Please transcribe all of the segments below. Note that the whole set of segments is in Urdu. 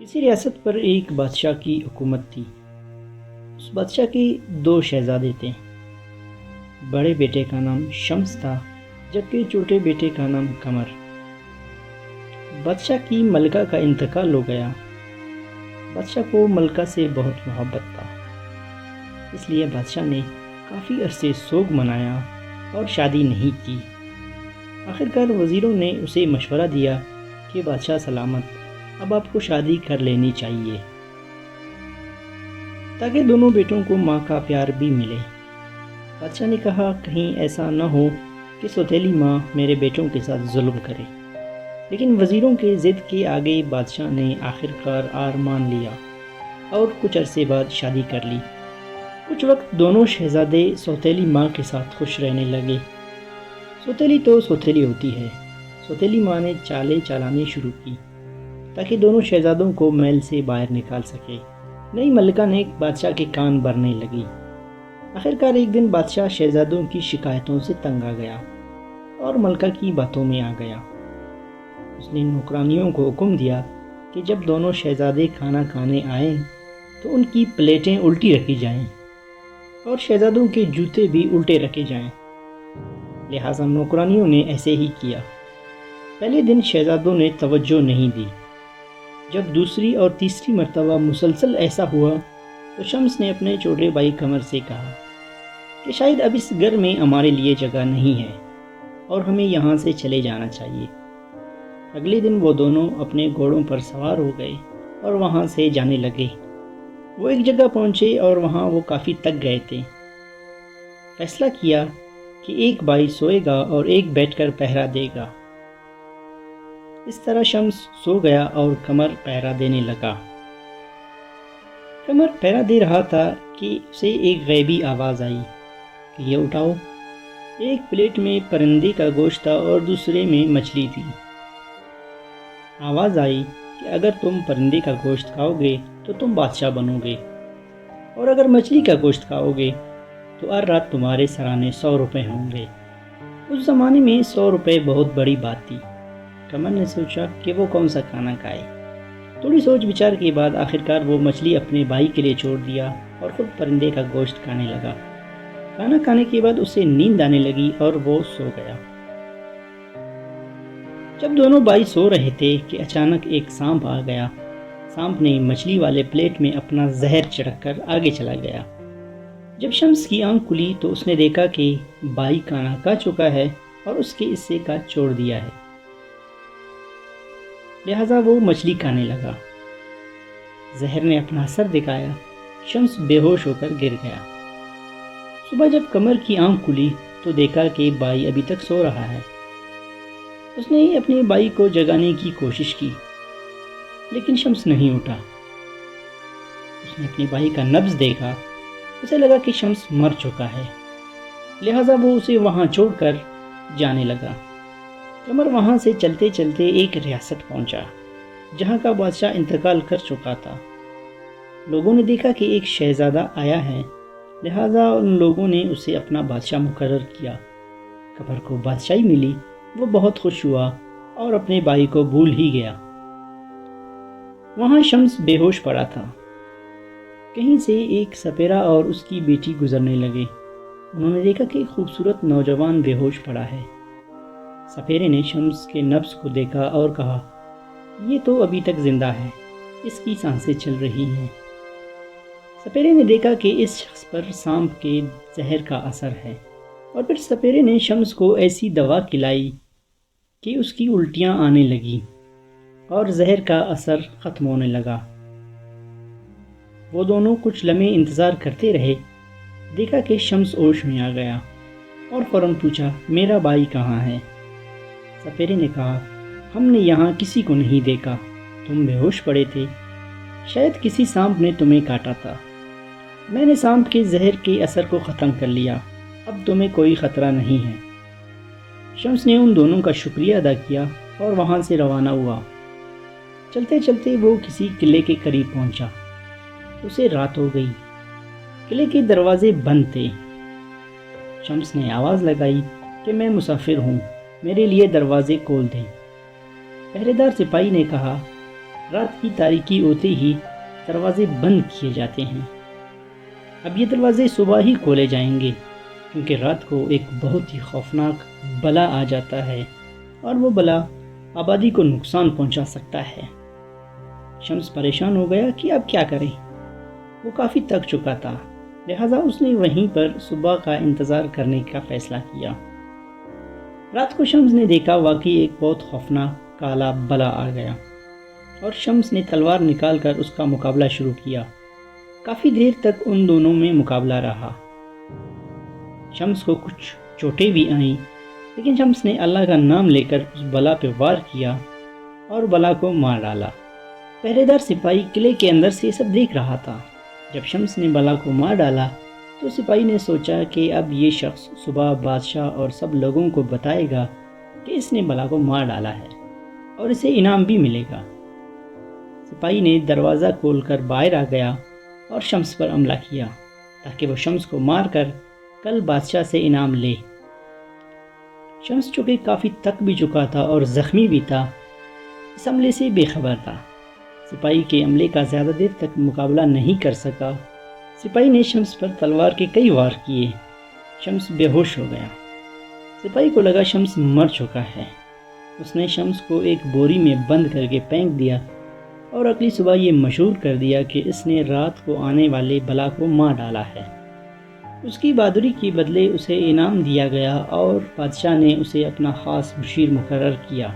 کسی ریاست پر ایک بادشاہ کی حکومت تھی۔ اس بادشاہ کے 2 شہزادے تھے۔ بڑے بیٹے کا نام شمس تھا جبکہ چھوٹے بیٹے کا نام قمر۔ بادشاہ کی ملکہ کا انتقال ہو گیا۔ بادشاہ کو ملکہ سے بہت محبت تھا، اس لیے بادشاہ نے کافی عرصے سوگ منایا اور شادی نہیں کی۔ آخرکار وزیروں نے اسے مشورہ دیا کہ بادشاہ سلامت، اب آپ کو شادی کر لینی چاہیے تاکہ دونوں بیٹوں کو ماں کا پیار بھی ملے۔ بادشاہ نے کہا کہیں ایسا نہ ہو کہ سوتیلی ماں میرے بیٹوں کے ساتھ ظلم کرے، لیکن وزیروں کے ضد کے آگے بادشاہ نے آخرکار ہار مان لیا اور کچھ عرصے بعد شادی کر لی۔ کچھ وقت دونوں شہزادے سوتیلی ماں کے ساتھ خوش رہنے لگے۔ سوتیلی تو سوتیلی ہوتی ہے۔ سوتیلی ماں نے چالیں چلانی شروع کی تاکہ دونوں شہزادوں کو محل سے باہر نکال سکے۔ نئی ملکہ نے بادشاہ کے کان بھرنے لگی۔ آخرکار ایک دن بادشاہ شہزادوں کی شکایتوں سے تنگ آ گیا اور ملکہ کی باتوں میں آ گیا۔ اس نے نوکرانیوں کو حکم دیا کہ جب دونوں شہزادے کھانا کھانے آئیں تو ان کی پلیٹیں الٹی رکھی جائیں اور شہزادوں کے جوتے بھی الٹے رکھے جائیں۔ لہٰذا نوکرانیوں نے ایسے ہی کیا۔ پہلے دن شہزادوں نے توجہ نہیں دی۔ جب دوسری اور تیسری مرتبہ مسلسل ایسا ہوا تو شمس نے اپنے چھوٹے بھائی قمر سے کہا کہ شاید اب اس گھر میں ہمارے لیے جگہ نہیں ہے اور ہمیں یہاں سے چلے جانا چاہیے۔ اگلے دن وہ دونوں اپنے گھوڑوں پر سوار ہو گئے اور وہاں سے جانے لگے۔ وہ ایک جگہ پہنچے اور وہاں وہ کافی تک گئے تھے۔ فیصلہ کیا کہ ایک بھائی سوئے گا اور ایک بیٹھ کر پہرا دے گا۔ اس طرح شمس سو گیا اور قمر پہرا دینے لگا۔ قمر پہرا دے رہا تھا کہ اسے ایک غیبی آواز آئی کہ یہ اٹھاؤ۔ ایک پلیٹ میں پرندے کا گوشت تھا اور دوسرے میں مچھلی تھی۔ آواز آئی کہ اگر تم پرندے کا گوشت کھاؤ گے تو تم بادشاہ بنو گے، اور اگر مچھلی کا گوشت کھاؤ گے تو ہر رات تمہارے سرانے 100 روپے ہوں گے۔ اس زمانے میں 100 روپے بہت بڑی بات تھی۔ قمر نے سوچا کہ وہ کون سا کھانا کھائے۔ تھوڑی سوچ بچار کے بعد آخرکار وہ مچھلی اپنے بھائی کے لیے چھوڑ دیا اور خود پرندے کا گوشت کھانے لگا۔ کھانا کھانے کے بعد اسے نیند آنے لگی اور وہ سو گیا۔ جب دونوں بھائی سو رہے تھے کہ اچانک ایک سانپ آ گیا۔ سانپ نے مچھلی والے پلیٹ میں اپنا زہر چھڑک کر آگے چلا گیا۔ جب شمس کی آنکھ کھلی تو اس نے دیکھا کہ بھائی کھانا کھا چکا ہے اور اس کے حصے کا چھوڑ دیا ہے، لہٰذا وہ مچھلی کھانے لگا۔ زہر نے اپنا اثر دکھایا، شمس بے ہوش ہو کر گر گیا۔ صبح جب قمر کی آنکھ کھلی تو دیکھا کہ بھائی ابھی تک سو رہا ہے۔ اس نے اپنے بھائی کو جگانے کی کوشش کی لیکن شمس نہیں اٹھا۔ اس نے اپنے بھائی کا نبض دیکھا، اسے لگا کہ شمس مر چکا ہے، لہٰذا وہ اسے وہاں چھوڑ کر جانے لگا۔ قمر وہاں سے چلتے چلتے ایک ریاست پہنچا جہاں کا بادشاہ انتقال کر چکا تھا۔ لوگوں نے دیکھا کہ ایک شہزادہ آیا ہے، لہٰذا ان لوگوں نے اسے اپنا بادشاہ مقرر کیا۔ قمر کو بادشاہی ملی، وہ بہت خوش ہوا اور اپنے بھائی کو بھول ہی گیا۔ وہاں شمس بے ہوش پڑا تھا۔ کہیں سے ایک سپیرا اور اس کی بیٹی گزرنے لگے۔ انہوں نے دیکھا کہ ایک خوبصورت نوجوان بے ہوش پڑا ہے۔ سپیرے نے شمس کے نبض کو دیکھا اور کہا یہ تو ابھی تک زندہ ہے، اس کی سانسیں چل رہی ہیں۔ سپیرے نے دیکھا کہ اس شخص پر سانپ کے زہر کا اثر ہے، اور پھر سپیرے نے شمس کو ایسی دوا کھلائی کہ اس کی الٹیاں آنے لگیں اور زہر کا اثر ختم ہونے لگا۔ وہ دونوں کچھ لمحے انتظار کرتے رہے۔ دیکھا کہ شمس ہوش میں آ گیا اور فوراً پوچھا میرا بھائی کہاں ہے؟ سپیرے نے کہا ہم نے یہاں کسی کو نہیں دیکھا، تم بے ہوش پڑے تھے، شاید کسی سانپ نے تمہیں کاٹا تھا۔ میں نے سانپ کے زہر کے اثر کو ختم کر لیا، اب تمہیں کوئی خطرہ نہیں ہے۔ شمس نے ان دونوں کا شکریہ ادا کیا اور وہاں سے روانہ ہوا۔ چلتے چلتے وہ کسی قلعے کے قریب پہنچا۔ اسے رات ہو گئی، قلعے کے دروازے بند تھے۔ شمس نے آواز لگائی کہ میں مسافر ہوں، میرے لیے دروازے کھول دیں۔ پہرے دار سپاہی نے کہا رات کی تاریکی ہوتے ہی دروازے بند کیے جاتے ہیں۔ اب یہ دروازے صبح ہی کھولے جائیں گے، کیونکہ رات کو ایک بہت ہی خوفناک بلا آ جاتا ہے اور وہ بلا آبادی کو نقصان پہنچا سکتا ہے۔ شمس پریشان ہو گیا کہ اب کیا کرے۔ وہ کافی تھک چکا تھا، لہٰذا اس نے وہیں پر صبح کا انتظار کرنے کا فیصلہ کیا۔ رات کو شمس نے دیکھا واقعی ایک بہت خوفناک کالا بلا آ گیا، اور شمس نے تلوار نکال کر اس کا مقابلہ شروع کیا۔ کافی دیر تک ان دونوں میں مقابلہ رہا۔ شمس کو کچھ چوٹیں بھی آئیں، لیکن شمس نے اللہ کا نام لے کر اس بلا پہ وار کیا اور بلا کو مار ڈالا۔ پہرے دار سپاہی قلعے کے اندر سے سب دیکھ رہا تھا۔ جب شمس نے بلا کو مار ڈالا تو سپاہی نے سوچا کہ اب یہ شخص صبح بادشاہ اور سب لوگوں کو بتائے گا کہ اس نے بلا کو مار ڈالا ہے اور اسے انعام بھی ملے گا۔ سپاہی نے دروازہ کھول کر باہر آ گیا اور شمس پر حملہ کیا تاکہ وہ شمس کو مار کر کل بادشاہ سے انعام لے۔ شمس چونکہ کافی تھک بھی چکا تھا اور زخمی بھی تھا، اس حملے سے بے خبر تھا۔ سپاہی کے حملے کا زیادہ دیر تک مقابلہ نہیں کر سکا۔ سپاہی نے شمس پر تلوار کے کئی وار کیے۔ شمس بے ہوش ہو گیا۔ سپاہی کو لگا شمس مر چکا ہے۔ اس نے شمس کو ایک بوری میں بند کر کے پھینک دیا اور اگلی صبح یہ مشہور کر دیا کہ اس نے رات کو آنے والے بلا کو مار ڈالا ہے۔ اس کی بہادری کے بدلے اسے انعام دیا گیا اور بادشاہ نے اسے اپنا خاص مشیر مقرر کیا۔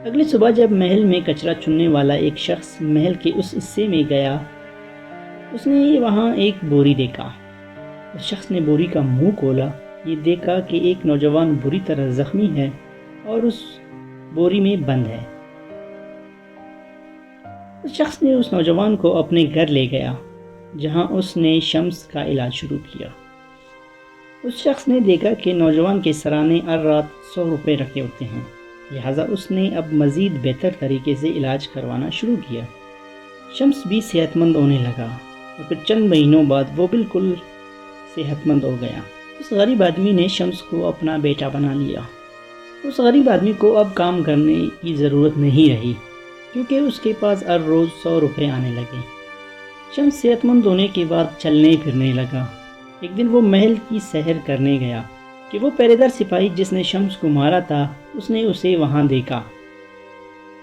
اگلی صبح جب محل میں کچرا چننے والا ایک شخص محل کے اس حصے میں گیا، اس نے وہاں ایک بوری دیکھا۔ اس شخص نے بوری کا منہ کھولا، یہ دیکھا کہ ایک نوجوان بری طرح زخمی ہے اور اس بوری میں بند ہے۔ اس شخص نے اس نوجوان کو اپنے گھر لے گیا، جہاں اس نے شمس کا علاج شروع کیا۔ اس شخص نے دیکھا کہ نوجوان کے سرانے ہر رات 100 روپے رکھے ہوتے ہیں، لہٰذا اس نے اب مزید بہتر طریقے سے علاج کروانا شروع کیا۔ شمس بھی صحت مند ہونے لگا اور پھر چند مہینوں بعد وہ بالکل صحت مند ہو گیا۔ اس غریب آدمی نے شمس کو اپنا بیٹا بنا لیا۔ اس غریب آدمی کو اب کام کرنے کی ضرورت نہیں رہی، کیونکہ اس کے پاس ہر روز 100 روپے آنے لگے۔ شمس صحت مند ہونے کے بعد چلنے پھرنے لگا۔ ایک دن وہ محل کی سیر کرنے گیا کہ وہ پہرے دار سپاہی جس نے شمس کو مارا تھا، اس نے اسے وہاں دیکھا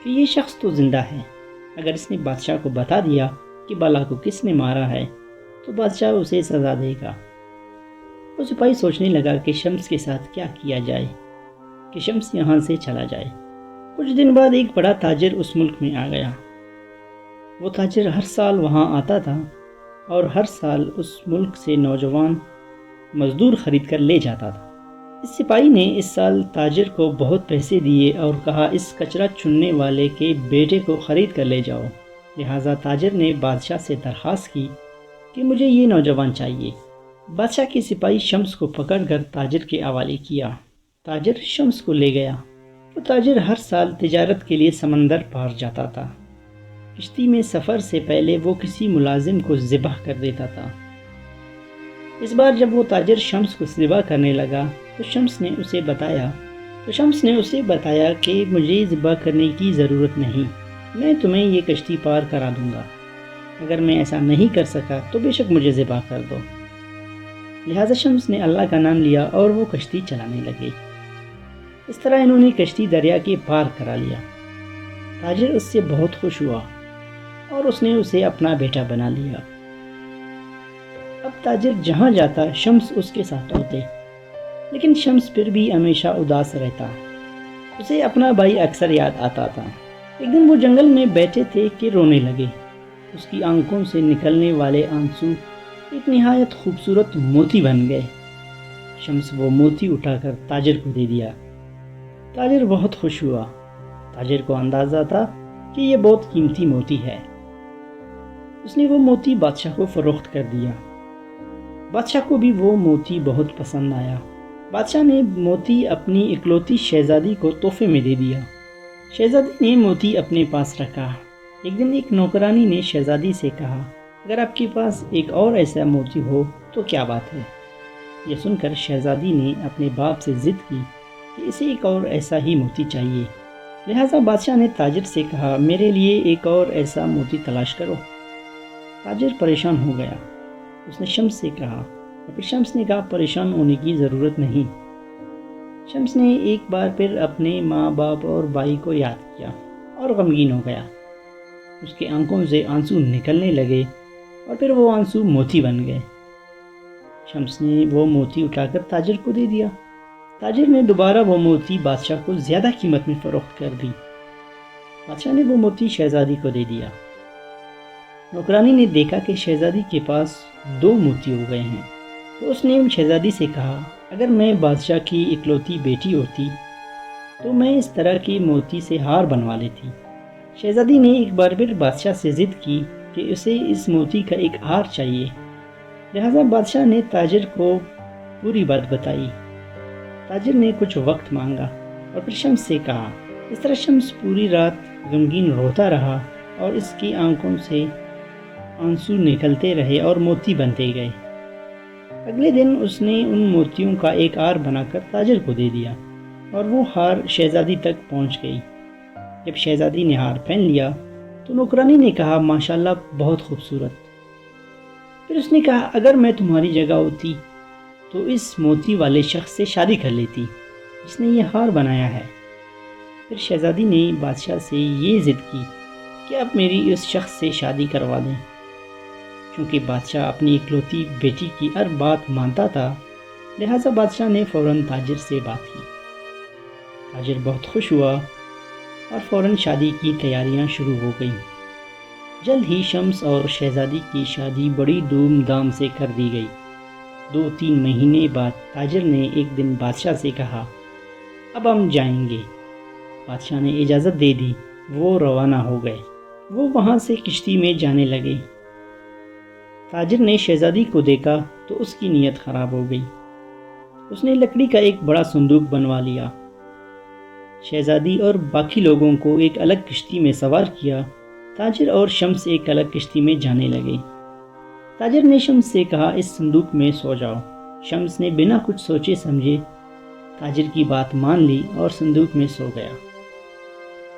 کہ یہ شخص تو زندہ ہے۔ اگر اس نے بادشاہ کو بتا دیا کہ بلا کو کس نے مارا ہے تو بادشاہ اسے سزا دے گا۔ وہ سپاہی سوچنے لگا کہ شمس کے ساتھ کیا کیا جائے کہ شمس یہاں سے چلا جائے۔ کچھ دن بعد ایک بڑا تاجر اس ملک میں آ گیا۔ وہ تاجر ہر سال وہاں آتا تھا اور ہر سال اس ملک سے نوجوان مزدور خرید کر لے جاتا تھا۔ اس سپاہی نے اس سال تاجر کو بہت پیسے دیے اور کہا اس کچرا چننے والے کے بیٹے کو خرید کر لے جاؤ۔ لہٰذا تاجر نے بادشاہ سے درخواست کی کہ مجھے یہ نوجوان چاہیے۔ بادشاہ کے سپاہی شمس کو پکڑ کر تاجر کے حوالے کیا۔ تاجر شمس کو لے گیا۔ وہ تاجر ہر سال تجارت کے لیے سمندر پار جاتا تھا۔ کشتی میں سفر سے پہلے وہ کسی ملازم کو ذبح کر دیتا تھا۔ اس بار جب وہ تاجر شمس کو ذبح کرنے لگا تو شمس نے اسے بتایا کہ مجھے ذبح کرنے کی ضرورت نہیں، میں تمہیں یہ کشتی پار کرا دوں گا۔ اگر میں ایسا نہیں کر سکا تو بے شک مجھے ذبح کر دو۔ لہٰذا شمس نے اللہ کا نام لیا اور وہ کشتی چلانے لگے۔ اس طرح انہوں نے کشتی دریا کے پار کرا لیا۔ تاجر اس سے بہت خوش ہوا اور اس نے اسے اپنا بیٹا بنا لیا۔ اب تاجر جہاں جاتا شمس اس کے ساتھ ہوتے، لیکن شمس پھر بھی ہمیشہ اداس رہتا۔ اسے اپنا بھائی اکثر یاد آتا تھا۔ ایک دن وہ جنگل میں بیٹھے تھے کہ رونے لگے۔ اس کی آنکھوں سے نکلنے والے آنسو ایک نہایت خوبصورت موتی بن گئے۔ شمس وہ موتی اٹھا کر تاجر کو دے دیا۔ تاجر بہت خوش ہوا۔ تاجر کو اندازہ تھا کہ یہ بہت قیمتی موتی ہے۔ اس نے وہ موتی بادشاہ کو فروخت کر دیا۔ بادشاہ کو بھی وہ موتی بہت پسند آیا۔ بادشاہ نے موتی اپنی اکلوتی شہزادی کو تحفے میں دے دیا۔ شہزادی نے موتی اپنے پاس رکھا۔ ایک دن ایک نوکرانی نے شہزادی سے کہا، اگر آپ کے پاس ایک اور ایسا موتی ہو تو کیا بات ہے؟ یہ سن کر شہزادی نے اپنے باپ سے ضد کی کہ اسے ایک اور ایسا ہی موتی چاہیے۔ لہٰذا بادشاہ نے تاجر سے کہا میرے لیے ایک اور ایسا موتی تلاش کرو۔ تاجر پریشان ہو گیا۔ اس نے شمس سے کہا اور پھر شمس نے کہا پریشان ہونے کی ضرورت نہیں۔ شمس نے ایک بار پھر اپنے ماں باپ اور بھائی کو یاد کیا اور غمگین ہو گیا۔ اس کے آنکھوں سے آنسو نکلنے لگے اور پھر وہ آنسو موتی بن گئے۔ شمس نے وہ موتی اٹھا کر تاجر کو دے دیا۔ تاجر نے دوبارہ وہ موتی بادشاہ کو زیادہ قیمت میں فروخت کر دی۔ بادشاہ نے وہ موتی شہزادی کو دے دیا۔ نوکرانی نے دیکھا کہ شہزادی کے پاس 2 موتی ہو گئے ہیں، تو اس نے شہزادی سے کہا اگر میں بادشاہ کی اکلوتی بیٹی ہوتی تو میں اس طرح کی موتی سے ہار بنوا لیتی۔ شہزادی نے ایک بار پھر بادشاہ سے ضد کی کہ اسے اس موتی کا ایک ہار چاہیے۔ لہذا بادشاہ نے تاجر کو پوری بات بتائی۔ تاجر نے کچھ وقت مانگا اور پھر شمس سے کہا۔ اس طرح شمس پوری رات غمگین روتا رہا اور اس کی آنکھوں سے آنسو نکلتے رہے اور موتی بنتے گئے۔ اگلے دن اس نے ان موتیوں کا ایک ہار بنا کر تاجر کو دے دیا اور وہ ہار شہزادی تک پہنچ گئی۔ جب شہزادی نے ہار پہن لیا تو نوکرانی نے کہا ماشاءاللہ بہت خوبصورت۔ پھر اس نے کہا اگر میں تمہاری جگہ ہوتی تو اس موتی والے شخص سے شادی کر لیتی جس نے یہ ہار بنایا ہے۔ پھر شہزادی نے بادشاہ سے یہ ضد کی کہ اب میری اس شخص سے شادی کروا دیں۔ چونکہ بادشاہ اپنی اکلوتی بیٹی کی ہر بات مانتا تھا، لہٰذا بادشاہ نے فوراً تاجر سے بات کی۔ تاجر بہت خوش ہوا اور فوراً شادی کی تیاریاں شروع ہو گئیں۔ جلد ہی شمس اور شہزادی کی شادی بڑی دھوم دھام سے کر دی گئی۔ 2-3 مہینے بعد تاجر نے ایک دن بادشاہ سے کہا اب ہم جائیں گے۔ بادشاہ نے اجازت دے دی۔ وہ روانہ ہو گئے۔ وہ وہاں سے کشتی میں جانے لگے۔ تاجر نے شہزادی کو دیکھا تو اس کی نیت خراب ہو گئی۔ اس نے لکڑی کا ایک بڑا صندوق بنوا لیا۔ شہزادی اور باقی لوگوں کو ایک الگ کشتی میں سوار کیا۔ تاجر اور شمس ایک الگ کشتی میں جانے لگے۔ تاجر نے شمس سے کہا اس صندوق میں سو جاؤ۔ شمس نے بنا کچھ سوچے سمجھے تاجر کی بات مان لی اور صندوق میں سو گیا۔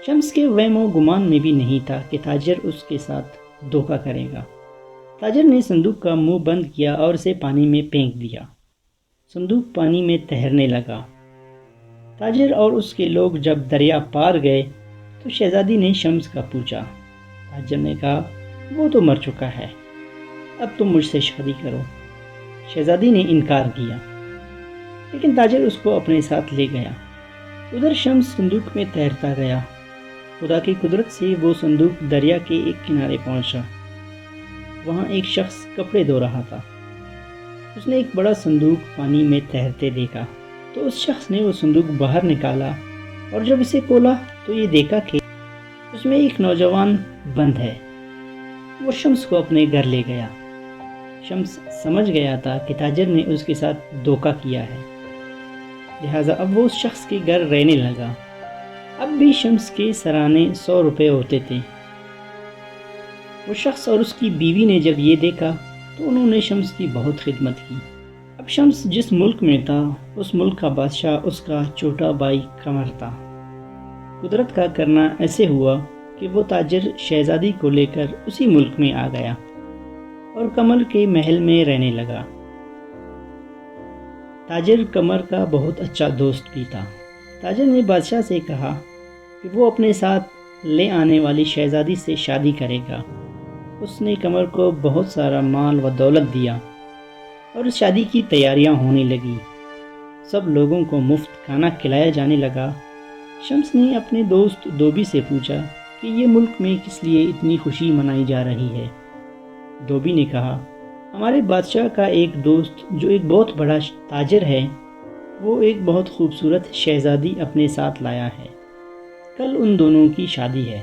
شمس کے وہم و گمان میں بھی نہیں تھا کہ تاجر اس کے ساتھ دھوکہ کرے گا۔ تاجر نے صندوق کا منہ بند کیا اور اسے پانی میں پھینک دیا۔ صندوق پانی میں تیرنے لگا۔ تاجر اور اس کے لوگ جب دریا پار گئے تو شہزادی نے شمس کا پوچھا۔ تاجر نے کہا وہ تو مر چکا ہے، اب تم مجھ سے شادی کرو۔ شہزادی نے انکار کیا، لیکن تاجر اس کو اپنے ساتھ لے گیا۔ ادھر شمس صندوق میں تیرتا گیا۔ خدا کی قدرت سے وہ صندوق دریا کے ایک کنارے پہنچا۔ وہاں ایک شخص کپڑے دھو رہا تھا۔ اس نے ایک بڑا صندوق پانی میں تیرتے دیکھا تو اس شخص نے وہ صندوق باہر نکالا اور جب اسے کھولا تو یہ دیکھا کہ اس میں ایک نوجوان بند ہے۔ وہ شمس کو اپنے گھر لے گیا۔ شمس سمجھ گیا تھا کہ تاجر نے اس کے ساتھ دھوکہ کیا ہے، لہٰذا اب وہ اس شخص کے گھر رہنے لگا۔ اب بھی شمس کے سرانے 100 روپے ہوتے تھے۔ وہ شخص اور اس کی بیوی نے جب یہ دیکھا تو انہوں نے شمس کی بہت خدمت کی۔ اب شمس جس ملک میں تھا اس ملک کا بادشاہ اس کا چھوٹا بھائی قمر تھا۔ قدرت کا کرنا ایسے ہوا کہ وہ تاجر شہزادی کو لے کر اسی ملک میں آ گیا اور قمر کے محل میں رہنے لگا۔ تاجر قمر کا بہت اچھا دوست بھی تھا۔ تاجر نے بادشاہ سے کہا کہ وہ اپنے ساتھ لے آنے والی شہزادی سے شادی کرے گا۔ اس نے قمر کو بہت سارا مال و دولت دیا اور اس شادی کی تیاریاں ہونے لگی۔ سب لوگوں کو مفت کھانا کھلایا جانے لگا۔ شمس نے اپنے دوست دھوبی سے پوچھا کہ یہ ملک میں کس لیے اتنی خوشی منائی جا رہی ہے۔ دھوبی نے کہا ہمارے بادشاہ کا ایک دوست جو ایک بہت بڑا تاجر ہے، وہ ایک بہت خوبصورت شہزادی اپنے ساتھ لایا ہے۔ کل ان دونوں کی شادی ہے۔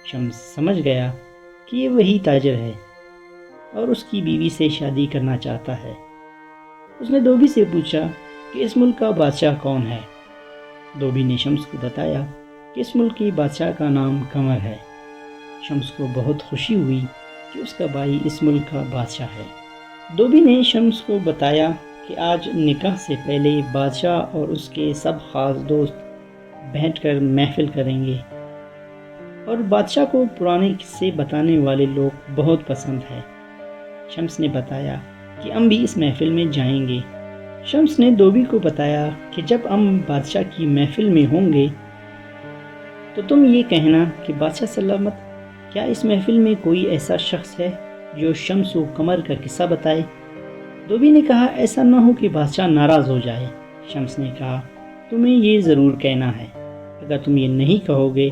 شمس سمجھ گیا کہ یہ وہی تاجر ہے اور اس کی بیوی سے شادی کرنا چاہتا ہے۔ اس نے دھوبی سے پوچھا کہ اس ملک کا بادشاہ کون ہے۔ دھوبی نے شمس کو بتایا کہ اس ملک کی بادشاہ کا نام قمر ہے۔ شمس کو بہت خوشی ہوئی کہ اس کا بھائی اس ملک کا بادشاہ ہے۔ دھوبی نے شمس کو بتایا کہ آج نکاح سے پہلے بادشاہ اور اس کے سب خاص دوست بیٹھ کر محفل کریں گے۔ اور بادشاہ کو پرانے قصے بتانے والے لوگ بہت پسند ہے۔ شمس نے بتایا کہ ہم بھی اس محفل میں جائیں گے۔ شمس نے دھوبی کو بتایا کہ جب ہم بادشاہ کی محفل میں ہوں گے تو تم یہ کہنا کہ بادشاہ سلامت، کیا اس محفل میں کوئی ایسا شخص ہے جو شمس و قمر کا قصہ بتائے؟ دھوبی نے کہا ایسا نہ ہو کہ بادشاہ ناراض ہو جائے۔ شمس نے کہا تمہیں یہ ضرور کہنا ہے، اگر تم یہ نہیں کہو گے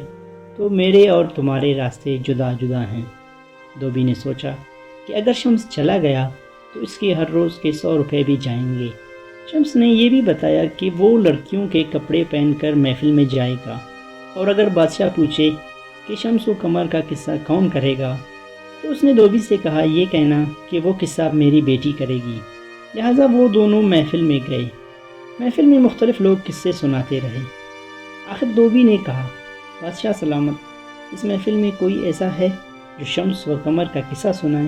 تو میرے اور تمہارے راستے جدا جدا ہیں۔ دھوبی نے سوچا کہ اگر شمس چلا گیا تو اس کے ہر روز کے 100 روپے بھی جائیں گے۔ شمس نے یہ بھی بتایا کہ وہ لڑکیوں کے کپڑے پہن کر محفل میں جائے گا، اور اگر بادشاہ پوچھے کہ شمس و قمر کا قصہ کون کرے گا تو اس نے دھوبی سے کہا یہ کہنا کہ وہ قصہ میری بیٹی کرے گی۔ لہٰذا وہ دونوں محفل میں گئے۔ محفل میں مختلف لوگ قصے سناتے رہے۔ آخر دھوبی نے کہا بادشاہ سلامت، اس محفل میں کوئی ایسا ہے جو شمس و قمر کا قصہ سنائے؟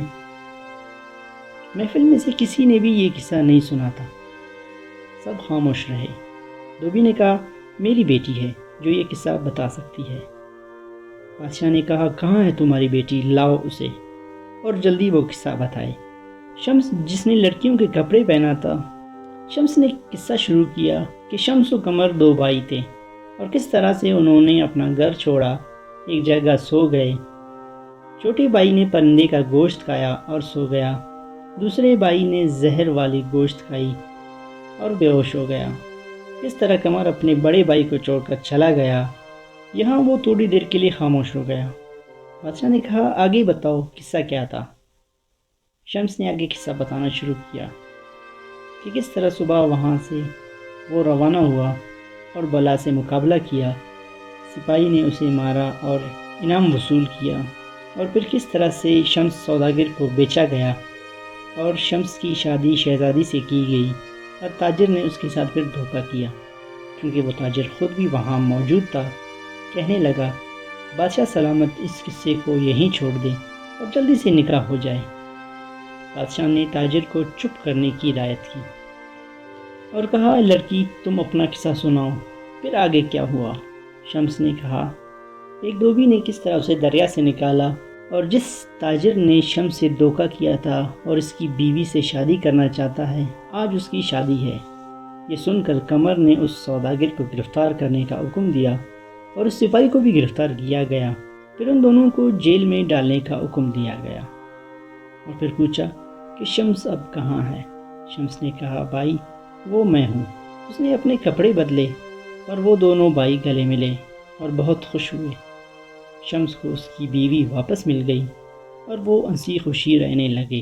محفل میں سے کسی نے بھی یہ قصہ نہیں سنا تھا، سب خاموش رہے۔ دھوبی نے کہا میری بیٹی ہے جو یہ قصہ بتا سکتی ہے۔ بادشاہ نے کہا کہاں ہے تمہاری بیٹی، لاؤ اسے، اور جلدی وہ قصہ بتائے۔ شمس جس نے لڑکیوں کے کپڑے پہنا تھا، شمس نے قصہ شروع کیا کہ شمس و قمر 2 بھائی تھے اور کس طرح سے انہوں نے اپنا گھر چھوڑا، ایک جگہ سو گئے۔ چھوٹے بھائی نے پرندے کا گوشت کھایا اور سو گیا، دوسرے بھائی نے زہر والی گوشت کھائی اور بے ہوش ہو گیا۔ اس طرح قمر اپنے بڑے بھائی کو چھوڑ کر چلا گیا۔ یہاں وہ تھوڑی دیر کے لیے خاموش ہو گیا۔ بادشاہ نے کہا آگے بتاؤ قصہ کیا تھا؟ شمس نے آگے قصہ بتانا شروع کیا کہ کس طرح صبح وہاں سے وہ روانہ ہوا اور بلا سے مقابلہ کیا، سپاہی نے اسے مارا اور انعام وصول کیا، اور پھر کس طرح سے شمس سوداگر کو بیچا گیا اور شمس کی شادی شہزادی سے کی گئی، اور تاجر نے اس کے ساتھ پھر دھوکہ کیا کیونکہ وہ تاجر خود بھی وہاں موجود تھا۔ کہنے لگا بادشاہ سلامت اس قصے کو یہیں چھوڑ دے اور جلدی سے نکاح ہو جائے۔ بادشاہ نے تاجر کو چپ کرنے کی ہدایت کی اور کہا لڑکی تم اپنا قصہ سناؤ، پھر آگے کیا ہوا؟ شمس نے کہا ایک دھوبی نے کس طرح اسے دریا سے نکالا، اور جس تاجر نے شمس سے دھوکہ کیا تھا اور اس کی بیوی سے شادی کرنا چاہتا ہے، آج اس کی شادی ہے۔ یہ سن کر قمر نے اس سوداگر کو گرفتار کرنے کا حکم دیا اور اس سپاہی کو بھی گرفتار کیا گیا۔ پھر ان دونوں کو جیل میں ڈالنے کا حکم دیا گیا، اور پھر پوچھا کہ شمس اب کہاں ہے؟ شمس نے کہا بھائی وہ میں ہوں۔ اس نے اپنے کپڑے بدلے اور وہ دونوں بھائی گلے ملے اور بہت خوش ہوئے۔ شمس کو اس کی بیوی واپس مل گئی اور وہ ہنسی خوشی رہنے لگے۔